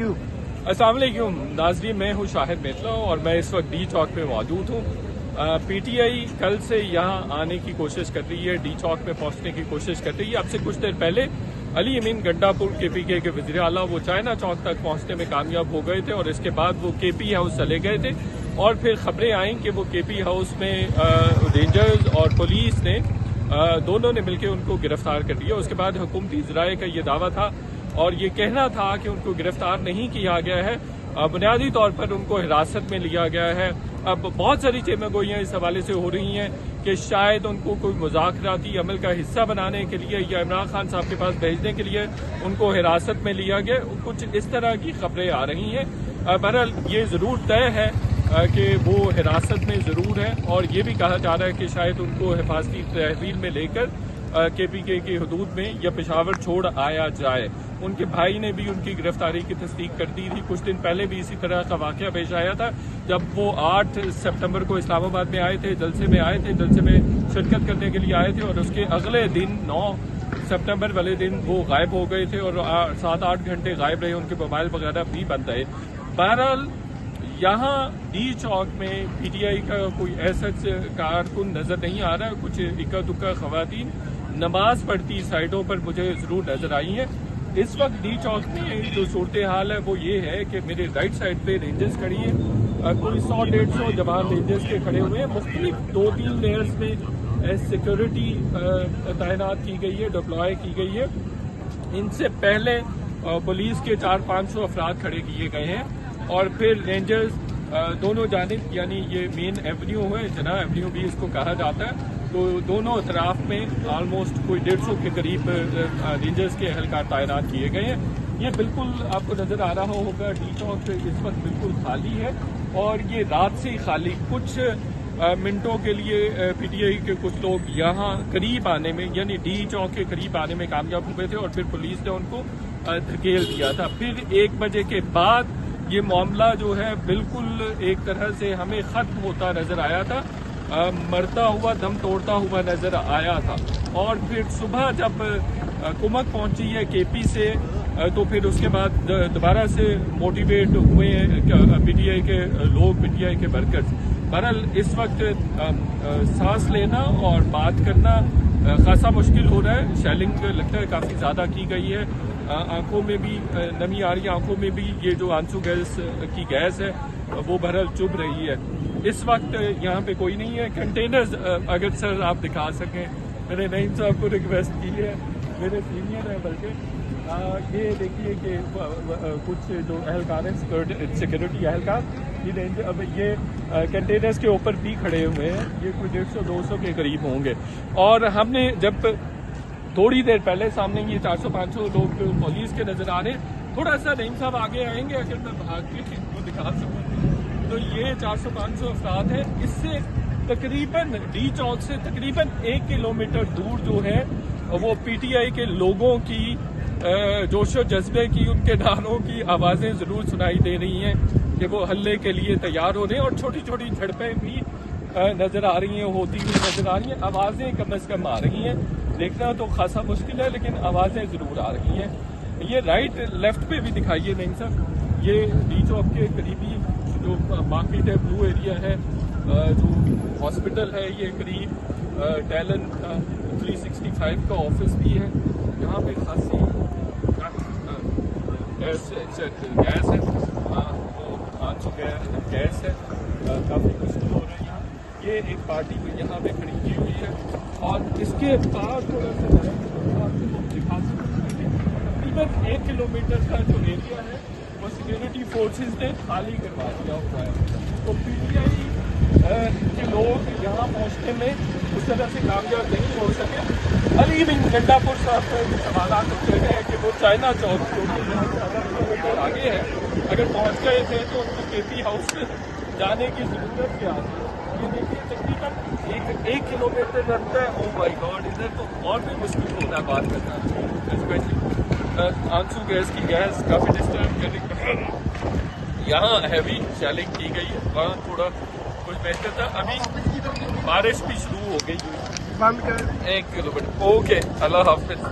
You. अस्सलाम वालेकुम नाज़रीन, मैं हूँ शाहिद मेतला और मैं इस वक्त डी चौक पे मौजूद हूँ। पीटीआई कल से यहाँ आने की कोशिश कर रही है, डी चौक में पहुँचने की कोशिश कर रही है। अब से कुछ देर पहले अली अमीन गंडापुर केपीके के वज़ीर आला वो चाइना चौक तक पहुँचने में कामयाब हो गए थे और इसके बाद वो केपी हाउस चले गए थे और फिर खबरें आईं कि वो केपी हाउस में रेंजर्स और पुलिस ने दोनों ने मिलकर उनको गिरफ्तार कर लिया। उसके बाद हुकूमती ज़राए का ये दावा था और ये कहना था कि उनको गिरफ्तार नहीं किया गया है, बुनियादी तौर पर उनको हिरासत में लिया गया है। अब बहुत सारी चेमगोइयाँ इस हवाले से हो रही हैं कि शायद उनको कोई मुज़ाकराती अमल का हिस्सा बनाने के लिए या इमरान खान साहब के पास भेजने के लिए उनको हिरासत में लिया गया, कुछ इस तरह की खबरें आ रही हैं। बहरहाल ये ज़रूर तय है कि वो हिरासत में ज़रूर है और ये भी कहा जा रहा है कि शायद उनको हिफाजती तहवील में लेकर केपीके की हदूद में या पेशावर छोड़ आया जाए। उनके भाई ने भी उनकी गिरफ्तारी की तस्दीक कर दी थी। कुछ दिन पहले भी इसी तरह का वाक़या पेश आया था जब वो 8 सितंबर को इस्लामाबाद में आए थे, जलसे में आए थे, जलसे में शिरकत करने के लिए आए थे और उसके अगले दिन 9 सितंबर वाले दिन वो गायब हो गए थे और 7-8 घंटे गायब रहे, उनके मोबाइल वगैरह भी बंद रहे। बहरहाल यहाँ डी चौक में पीटीआई का कोई ऐसा कारकुन नजर नहीं आ रहा है। कुछ इक्का दुक्का खवातीन नमाज पढ़ती साइडों पर मुझे जरूर नजर आई है। इस वक्त डी चौक में जो सूरत हाल है वो ये है कि मेरे राइट साइड पे रेंजर्स खड़ी है, कोई 100-150 जवान रेंजर्स के खड़े हुए हैं। मुख्तलिफ 2-3 लेयर्स में सिक्योरिटी तैनात की गई है, डिप्लॉय की गई है। इनसे पहले पुलिस के 400-500 अफराद खड़े किए गए हैं और फिर रेंजर्स दोनों जानिब, यानी ये मेन एवेन्यू है, जना एवेन्यू भी इसको कहा जाता है, तो दोनों अतराफ में ऑलमोस्ट कोई 150 के करीब रेंजर्स के एहलकार तैनात किए गए हैं। ये बिल्कुल आपको नजर आ रहा होगा डी चौक इस वक्त बिल्कुल खाली है और ये रात से ही खाली। कुछ मिनटों के लिए पीटीआई के कुछ लोग यहाँ करीब आने में, यानी डी चौक के करीब आने में कामयाब हुए थे और फिर पुलिस ने उनको धकेल दिया था। फिर 1 बजे के बाद ये मामला जो है बिल्कुल एक तरह से हमें खत्म होता नजर आया था, मरता हुआ, दम तोड़ता हुआ नजर आया था। और फिर सुबह जब कुमक पहुंची है केपी से तो फिर उसके बाद दोबारा से मोटिवेट हुए हैं पीटीआई के लोग, पीटीआई के वर्कर्स। बहरहाल इस वक्त सांस लेना और बात करना खासा मुश्किल हो रहा है। शेलिंग लगता है काफ़ी ज़्यादा की गई है, आंखों में भी नमी आ रही है, आंखों में भी ये जो आंसू गैस की गैस है वो बहरहाल चुभ रही है। इस वक्त यहाँ पे कोई नहीं है। कंटेनर्स अगर सर आप दिखा सकें, मैंने नईम साहब को रिक्वेस्ट की है, मेरे सीनियर है बल्कि, ये देखिए कि कुछ जो एहलकार हैं सिक्योरिटी एहलकार, ये कंटेनर्स के ऊपर भी खड़े हुए हैं। ये कोई 150-200 के करीब होंगे और हमने जब थोड़ी देर पहले सामने ये 400-500 लोग पुलिस के नजर आ रहे हैं। थोड़ा सा नईम साहब आगे आएंगे अगर मैं भाग के इनको दिखा सकूँ। तो ये 400-500 अफराद है। इससे तकरीबन डी चौक से तकरीबन 1 किलोमीटर दूर जो है वो पीटीआई के लोगों की जोशो जज्बे की, उनके नारों की आवाज़ें ज़रूर सुनाई दे रही हैं कि वो हल्ले के लिए तैयार हो रहे हैं और छोटी छोटी झड़पें भी नज़र आ रही हैं, होती हुई नज़र आ रही हैं। आवाज़ें कम अज़ कम आ रही हैं, देखना तो खासा मुश्किल है लेकिन आवाज़ें ज़रूर आ रही हैं। ये राइट लेफ्ट पे भी दिखाइए नहीं सर, ये डी चौक के करीबी जो मार्केट है, ब्लू एरिया है, जो हॉस्पिटल है, ये करीब टैलेंट 365 का ऑफिस भी है। यहाँ पे खासी गैस है, वो आंसू गैस है, काफ़ी मुश्किल हो रही है यहाँ। ये एक पार्टी भी यहाँ पे खड़ी की हुई है और इसके पास थोड़ा सा दिखा सकते हैं तकरीबन 1 किलोमीटर का जो एरिया है वो सिक्योरिटी फोर्सेस ने खाली करवा दिया हुआ है। तो पीटीआई के लोग यहाँ पहुँचने में उस तरह से कामयाब नहीं हो सके। अली अमीन गंडापुर साहब को सवाल उठते हैं कि वो चाइना चौक जो कि यहाँ से आधा किलोमीटर आगे है, अगर पहुँच गए थे तो उनको केपी हाउस जाने की ज़रूरत क्या थी। ये देखिए तकरीबन 1 किलोमीटर लगता है। ओ माय गॉड, इधर तो और भी मुश्किल होता है बात करना, स्पेशली आंसू गैस की गैस काफ़ी डिस्टर्ब करने। यहाँ हैवी शेलिंग की गई है, वहाँ थोड़ा कुछ बेहतर था। अभी बारिश भी शुरू हो गई, 1 किलोमीटर। ओके, अल्लाह हाफिज।